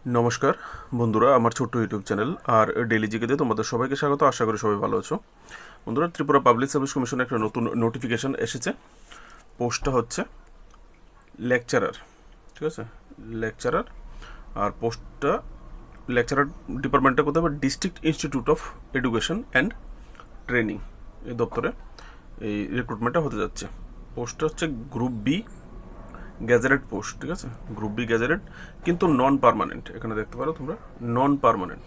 নমস্কার বন্ধুরা, আমার ছোট্ট ইউটিউব চ্যানেল আর ডেইলি জিকেতে তোমাদের সবাইকে স্বাগত। আশা করি সবাই ভালো আছো। বন্ধুরা, ত্রিপুরা পাবলিক সার্ভিস কমিশনের একটা নতুন নোটিফিকেশান এসেছে। পোস্টটা হচ্ছে লেকচারার, ঠিক আছে, লেকচারার। আর পোস্টটা লেকচারার ডিপার্টমেন্টটা কোথায় হবে? District institute of education and training, এই দপ্তরে এই রিক্রুটমেন্টটা হতে যাচ্ছে। পোস্টটা হচ্ছে গ্রুপ বি গ্যাজেটেড পোস্ট, ঠিক আছে, গ্রুপ বি গ্যাজেটেড, কিন্তু নন পার্মানেন্ট। এখানে দেখতে পারো তোমরা, নন পার্মানেন্ট,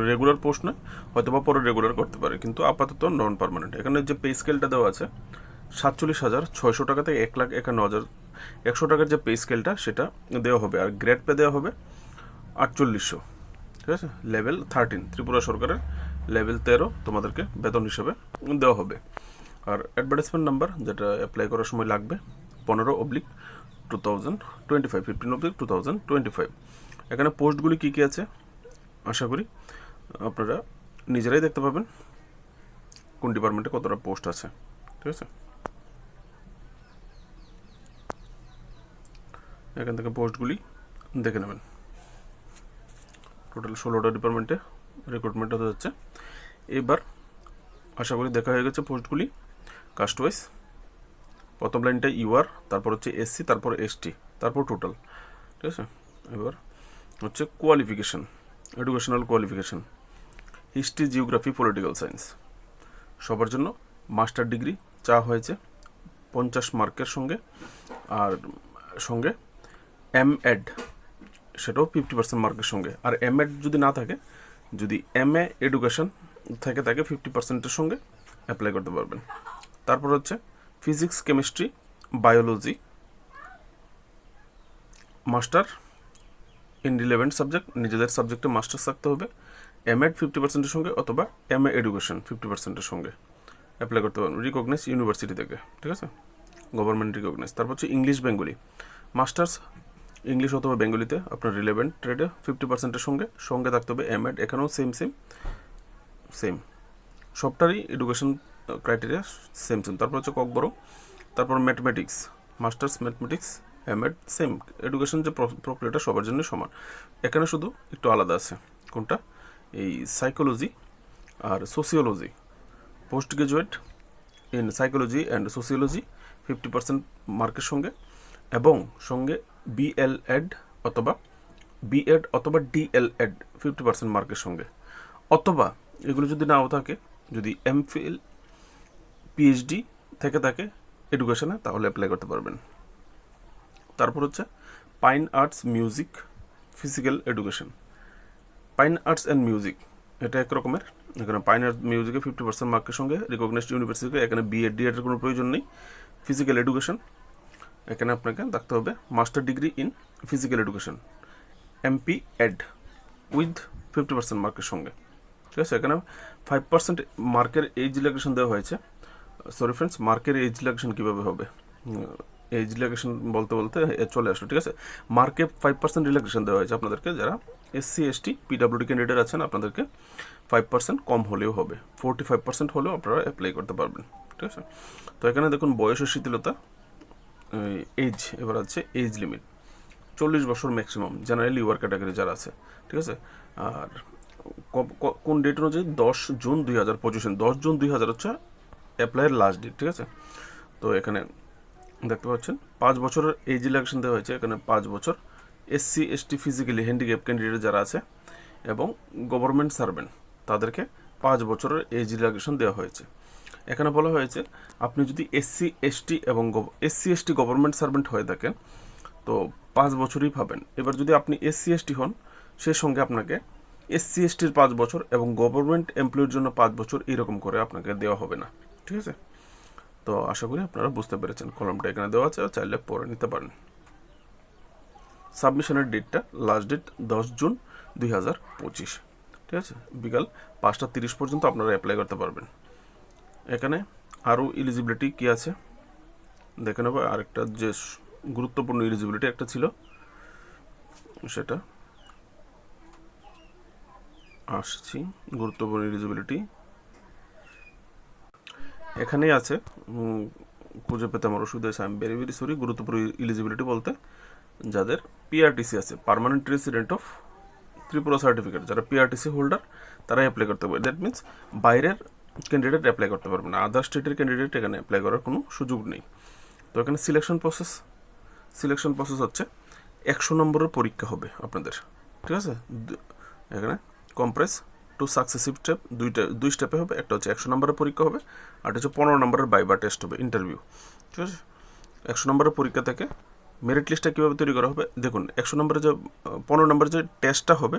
রেগুলার পোস্ট নয়, হয়তো বা পরে রেগুলার করতে পারে, কিন্তু আপাতত নন পার্মানেন্ট। এখানে যে পে স্কেলটা দেওয়া আছে 47,600 টাকা থেকে 1,51,100 টাকার যে পে স্কেলটা সেটা দেওয়া হবে। আর গ্রেড পে দেওয়া হবে 4800, ঠিক আছে, লেভেল 13, ত্রিপুরা সরকারের লেভেল 13 তোমাদেরকে বেতন হিসেবে দেওয়া হবে। আর অ্যাডভার্টাইজমেন্ট নাম্বার, যেটা অ্যাপ্লাই করার সময় লাগবে, 15/2025, 15/2025। এখানে পোস্টগুলি কী কী আছে আশা করি আপনারা নিজেরাই দেখতে পাবেন কোন ডিপার্টমেন্টে কতটা পোস্ট আছে, ঠিক আছে। এখান থেকে পোস্টগুলি দেখে নেবেন। টোটাল 16টা ডিপার্টমেন্টে রিক্রুটমেন্ট হতে যাচ্ছে। এবার আশা করি দেখা হয়ে গেছে পোস্টগুলি কাস্ট ওয়াইজ। প্রথম লাইনটা ইউআর, তারপর হচ্ছে এসসি, তারপর এসটি, তারপর টোটাল, ঠিক আছে। এবার হচ্ছে qualification, educational qualification, history, geography, political science. সবার জন্য মাস্টার ডিগ্রি চাওয়া হয়েছে 50 মার্কের সঙ্গে, আর সঙ্গে এড, সেটাও 50% মার্কের সঙ্গে। আর এড যদি না থাকে, যদি এ এডুকেশন থেকে থাকে 50%-এর সঙ্গে অ্যাপ্লাই করতে পারবেন। তারপর হচ্ছে physics, chemistry, biology, master in relevant subject, নিজেদের সাবজেক্টে মাস্টার্স থাকতে হবে। এড 50%-এর সঙ্গে অথবা এডুকেশন 50%-এর সঙ্গে অ্যাপ্লাই করতে পারবেন রিকগনাইজ ইউনিভার্সিটি থেকে, ঠিক আছে, গভর্নমেন্ট রিকগনাইজ। তারপর হচ্ছে ইংলিশ, বেঙ্গলি, মাস্টার্স ইংলিশ অথবা বেঙ্গলিতে আপনার রিলেভেন্ট ট্রেডে 50%-এর সঙ্গে থাকতে হবে এড। এখানেও সেম সবটারই এডুকেশন ক্রাইটেরিয়া সেম। তারপর হচ্ছে ককবরং, তারপর mathematics, masters mathematics, Ed same. Education যে প্রক্রিয়াটা সবার জন্য সমান, এখানে শুধু একটু আলাদা আছে। কোনটা? এই সাইকোলজি আর sociology, post graduate in psychology and sociology 50% মার্কের সঙ্গে, এবং সঙ্গে বিএলএড অথবা ডিএলএড 50% মার্কের সঙ্গে। অথবা এগুলো যদি নাও থাকে, যদি এমফিল, পিএইচডি থেকে থাকে এডুকেশনে, তাহলে অ্যাপ্লাই করতে পারবেন। তারপর হচ্ছে pine arts, music, physical education. Pine arts and music এটা এক রকমের। এখানে পাইন আর্টস মিউজিকে 50% মার্কের সঙ্গে রিকগনাইজড ইউনিভার্সিটিতে, এখানে ডিএড এর কোনো প্রয়োজন নেই। ফিজিক্যাল এডুকেশন, এখানে আপনাকে থাকতে হবে master degree in physical education, Ed with 50% মার্কের সঙ্গে, ঠিক আছে। এখানে 5% মার্কের এজ রিল্যাক্সেশন দেওয়া হয়েছে। সরি ফ্রেন্ডস, মার্কের এজ রিল্যাক্সেশন কীভাবে হবে? এজ রিল্যাক্সেশন বলতে বলতে চলে আসলো, ঠিক আছে। মার্কে 5% রিল্যাক্সেশন দেওয়া হয়েছে আপনাদেরকে, যারা এসসি, এসটি, পিডাব্লিউডি ক্যান্ডিডেট আছেন, আপনাদেরকে 5% কম হলেও হবে, 45% হলেও আপনারা অ্যাপ্লাই করতে পারবেন, ঠিক আছে। তো এখানে দেখুন বয়স ও শিথিলতা, এজ, এবার আছে এজ লিমিট 40 বছর ম্যাক্সিমাম, জেনারেল ইউআর ক্যাটাগরি যারা আছে, ঠিক আছে। আর কোন ডেট অনুযায়ী? 10 জুন 2025, 10 জুন 2000 হচ্ছে অ্যাপ্লাইয়ের লাস্ট ডেট, ঠিক আছে। তো এখানে দেখতে পাচ্ছেন 5 বছরের এজ রিল্যাক্সেশন দেওয়া হয়েছে। এখানে 5 বছর SC, ST, physically handicap candidate যারা আছে এবং গভর্নমেন্ট সার্ভেন্ট, তাদেরকে 5 বছরের এজ রিল্যাক্সেশন দেওয়া হয়েছে। এখানে বলা হয়েছে আপনি যদি এসসি, এসটি গভর্নমেন্ট সার্ভেন্ট হয়ে থাকেন, তো 5 বছরই পাবেন। এবার যদি আপনি এসসি, এসটি হন, সেই সঙ্গে আপনাকে এসসি, এসটির 5 বছর এবং গভর্নমেন্ট এমপ্লয়ির জন্য 5 বছর এরকম করে আপনাকে দেওয়া হবে না, ঠিক আছে। তো আশা করি আপনারা বুঝতে পেরেছেন। কলমটা এখানে দেওয়া আছে, চাইলে পড়ে নিতে পারেন। সাবমিশনের ডেটটা, লাস্ট ডেট 10 জুন 2025, ঠিক আছে, বিকাল 5:30 পর্যন্ত আপনারা অ্যাপ্লাই করতে পারবেন। এখানে আরও এলিজিবিলিটি কী আছে দেখে নেব। আরেকটা যে গুরুত্বপূর্ণ এলিজিবিলিটি একটা ছিল, সেটা আসছি। গুরুত্বপূর্ণ এলিজিবিলিটি এখানেই আছে, খুঁজে পেতে আমার অসুবিধা আছে, আমি ভেরি সরি। গুরুত্বপূর্ণ এলিজিবিলিটি বলতে যাদের পিআরটিসি আছে, permanent resident of Tripura certificate, যারা পিআরটিসি হোল্ডার তারাই অ্যাপ্লাই করতে পারবে। দ্যাট মিনস বাইরের ক্যান্ডিডেট অ্যাপ্লাই করতে পারবে না, আদার স্টেটের ক্যান্ডিডেট এখানে অ্যাপ্লাই করার কোনো সুযোগ নেই। তো এখানে সিলেকশন প্রসেস হচ্ছে 100 নম্বরের পরীক্ষা হবে আপনাদের, ঠিক আছে। এখানে কম্প্রেস টু সাকসেসিভ স্টেপ, দুই স্টেপে হবে। একটা হচ্ছে 100 নম্বরের পরীক্ষা হবে, আর হচ্ছে 15 নম্বরের বাইবা টেস্ট হবে, ইন্টারভিউ, ঠিক আছে। 100 নম্বরের পরীক্ষা থেকে মেরিট লিস্টটা কীভাবে তৈরি করা হবে দেখুন। 100 নম্বরের যে 15 নম্বরের যে টেস্টটা হবে,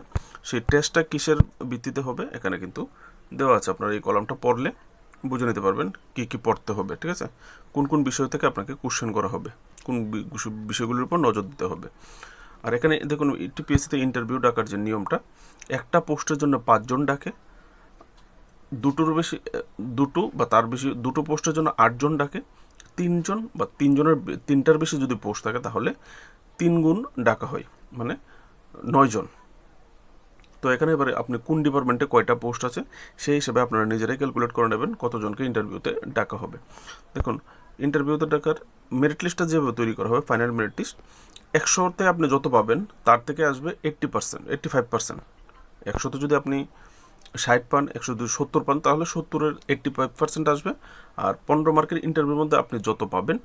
সেই টেস্টটা কিসের ভিত্তিতে হবে এখানে কিন্তু দেওয়া আছে। আপনারা এই কলামটা পড়লে বুঝে নিতে পারবেন কী কী পড়তে হবে, ঠিক আছে। কোন কোন বিষয় থেকে আপনাকে কোশ্চেন করা হবে, কোন বিষয়গুলির উপর নজর দিতে হবে। আর এখানে দেখুন টিপিএসসিতে ইন্টারভিউ ডাকার যে নিয়মটা, একটা পোস্টের জন্য 5 জন ডাকে, দুটো বা তার বেশি দুটো পোস্টের জন্য 8 জন ডাকে, 3 জন বা 3টার বেশি যদি পোস্ট থাকে তাহলে 3 গুণ ডাকা হয়, মানে 9 জন। তো এখানে এবারে আপনি কোন ডিপার্টমেন্টে কয়টা পোস্ট আছে সেই হিসেবে আপনারা নিজেরাই ক্যালকুলেট করে নেবেন কতজনকে ইন্টারভিউতে ডাকা হবে। দেখুন ইন্টারভিউতে ডাকার মেরিট লিস্টটা যেভাবে তৈরি করা হবে, ফাইনাল মেরিট লিস্ট 100তে আপনি যত পাবেন তার থেকে আসবে 85%। 100তে যদি আপনি 60 পান, 100 যদি 70 পান, তাহলে 70-এর 85% আসবে। আর 15 মার্কের ইন্টারভিউর মধ্যে আপনি যত পাবেন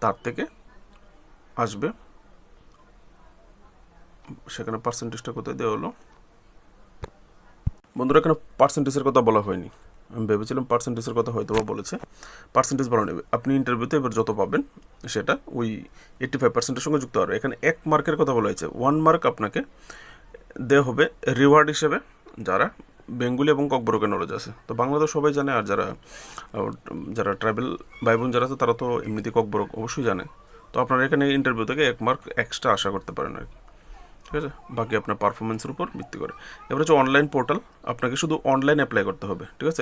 তার থেকে আসবে, সেখানে পার্সেন্টেজটা কোথায় দেওয়া হলো বন্ধুরা, এখানে পার্সেন্টেজের কথা বলা হয়নি। আমি ভেবেছিলাম পার্সেন্টেজের কথা হয়তো বা বলেছে, পার্সেন্টেজ বলা নেবে। আপনি ইন্টারভিউতে এবার যত পাবেন সেটা ওই 85%-এর সঙ্গে যুক্ত হবে। এখানে 1 মার্কের কথা বলা হয়েছে, 1 মার্ক আপনাকে দেওয়া হবে রিওয়ার্ড হিসেবে, যারা বেঙ্গলি এবং ককবরকের নলেজ আছে। তো বাংলা তো সবাই জানে, আর যারা ট্রাইবেল ভাই বোন যারা আছে তারা তো এমনিতে ককবরক অবশ্যই জানে। তো আপনারা এখানে ইন্টারভিউ থেকে 1 মার্ক এক্সট্রা আশা করতে পারেন আর কি, ঠিক আছে। বাকি আপনার পারফরমেন্সের উপর ভিত্তি করে। এবার হচ্ছে অনলাইন পোর্টাল, আপনাকে শুধু অনলাইন অ্যাপ্লাই করতে হবে, ঠিক আছে।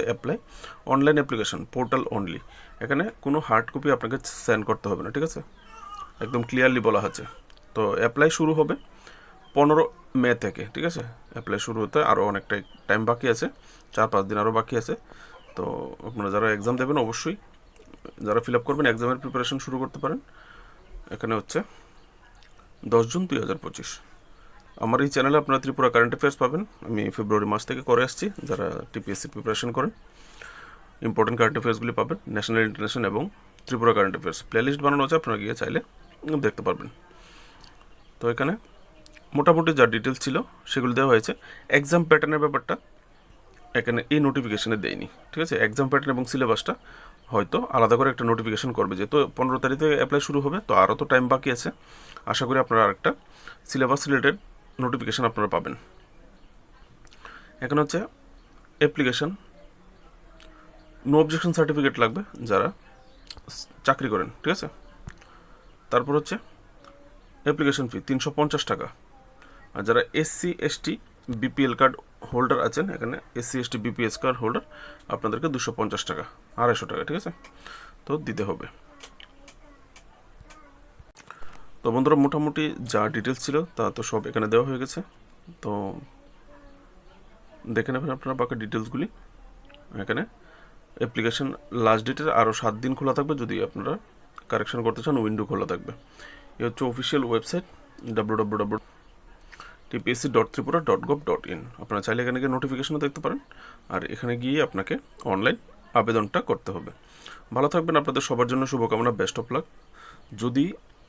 Online application portal only. এখানে কোনো হার্ড কপি আপনাকে সেন্ড করতে হবে না, ঠিক আছে, একদম ক্লিয়ারলি বলা আছে। তো অ্যাপ্লাই শুরু হবে 15 মে থেকে, ঠিক আছে। অ্যাপ্লাই শুরু হতে আরও অনেকটা টাইম বাকি আছে, 4-5 দিন আরও বাকি আছে। তো আপনারা যারা এক্সাম দেবেন অবশ্যই, যারা ফিল আপ করবেন এক্সামের প্রিপারেশন শুরু করতে পারেন। এখানে হচ্ছে 10 জুন 2025। আমার এই চ্যানেলে আপনারা ত্রিপুরা কারেন্ট অ্যাফেয়ার্স পাবেন, আমি ফেব্রুয়ারি মাস থেকে করে আসছি। যারা টিপিএসসি প্রিপারেশন করেন ইম্পর্টেন্ট কারেন্ট অ্যাফেয়ার্সগুলি পাবেন, ন্যাশনাল, ইন্টারন্যাশনাল এবং ত্রিপুরা কারেন্ট অ্যাফেয়ার্স প্লেলিস্ট বানানো আছে, আপনারা গিয়ে চাইলে দেখতে পারবেন। তো এখানে মোটামুটি যা ডিটেলস ছিল সেগুলো দেওয়া হয়েছে। এক্সাম প্যাটার্নের ব্যাপারটা এখানে এই নোটিফিকেশানে দেয়নি, ঠিক আছে। এক্সাম প্যাটার্ন এবং সিলেবাসটা হয়তো আলাদা করে একটা নোটিফিকেশান করবে, যেহেতু 15 তারিখ থেকে অ্যাপ্লাই শুরু হবে, তো আরও তো টাইম বাকি আছে। আশা করি আপনারা আরেকটা সিলেবাস রিলেটেড নোটিফিকেশান আপনারা পাবেন। এখানে হচ্ছে অ্যাপ্লিকেশান, নো অবজেকশন সার্টিফিকেট লাগবে যারা চাকরি করেন, ঠিক আছে। তারপর হচ্ছে অ্যাপ্লিকেশন ফি 350 টাকা। আর যারা SC ST BPL card holder আছেন, এখানে SC ST BPS card holder আপনাদেরকে 250 টাকা, 250 টাকা, ঠিক আছে, তো দিতে হবে। তো বন্ধুরা মোটামুটি যা ডিটেলস ছিল তা তো সব এখানে দেওয়া হয়ে গেছে। তো দেখে নেবেন আপনারা বাকি ডিটেলসগুলি। এখানে অ্যাপ্লিকেশন লাস্ট ডেটের আরও 7 দিন খোলা থাকবে, যদি আপনারা কারেকশন করতে চান উইন্ডো খোলা থাকবে। এ হচ্ছে অফিসিয়াল ওয়েবসাইট www.tpsc.tripura.gov.in। আপনারা চাইলে এখানে গিয়ে নোটিফিকেশনও দেখতে পারেন, আর এখানে গিয়ে আপনাকে অনলাইন আবেদনটা করতে হবে। ভালো থাকবেন, আপনাদের সবার জন্য শুভকামনা, বেস্ট অফ লাক। যদি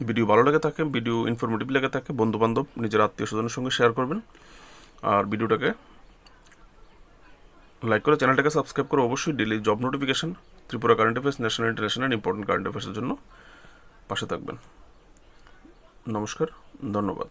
ভিডিও ভালো লেগে থাকে, ভিডিও ইনফরমেটিভ লেগে থাকে, বন্ধুবান্ধব নিজের আত্মীয় স্বজনের সঙ্গে শেয়ার করবেন। আর ভিডিওটাকে লাইক করে চ্যানেলটাকে সাবস্ক্রাইব করে অবশ্যই daily job notification, Tripura current affairs, national, international important current অ্যাফেয়ার্সের জন্য পাশে থাকবেন। নমস্কার, ধন্যবাদ।